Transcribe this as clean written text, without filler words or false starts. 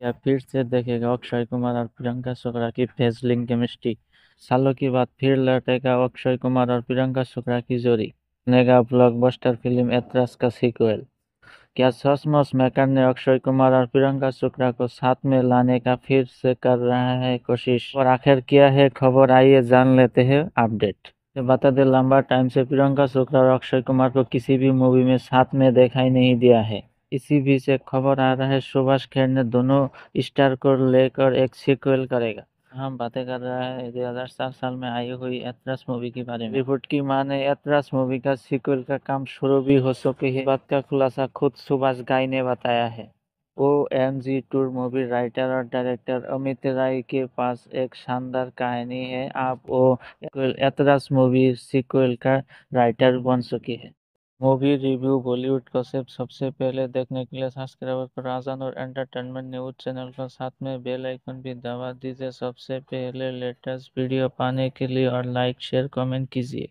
क्या फिर से देखेगा अक्षय कुमार और प्रियंका चोपड़ा की फेजलिंग केमिस्ट्री। सालों के बाद फिर लौटेगा अक्षय कुमार और प्रियंका चोपड़ा की जोड़ी। बनेगा ब्लॉकबस्टर फिल्म ऐतराज का सीक्वल। क्या सचमुच मेकर ने अक्षय कुमार और प्रियंका चोपड़ा को साथ में लाने का फिर से कर रहा है कोशिश, और आखिर क्या है खबर, आइए जान लेते हैं अपडेट। तो बता दें, लंबा टाइम से प्रियंका चोपड़ा और अक्षय कुमार को किसी भी मूवी में साथ में दिखाई नहीं दिया है। इसी बीच से खबर आ रहा है सुभाष खेर ने दोनों स्टार को लेकर एक सीक्वल करेगा। हम बातें कर रहा है 2007 साल में आई हुई ऐतराज मूवी के बारे में। रिपोर्ट की माने ऐतराज मूवी का सीक्वल का काम शुरू भी हो चुकी है। बात का खुलासा खुद सुभाष घाई ने बताया है। OMG टूर मूवी राइटर और डायरेक्टर अमित राय के पास एक शानदार कहानी है। आप वो ऐतराज मूवी सीक्वल का राइटर बन चुकी है। मूवी रिव्यू बॉलीवुड गॉसिप सबसे पहले देखने के लिए सब्सक्राइब करो आजान और एंटरटेनमेंट न्यूज चैनल को, साथ में बेल आइकन भी दबा दीजिए सबसे पहले लेटेस्ट वीडियो पाने के लिए, और लाइक शेयर कमेंट कीजिए।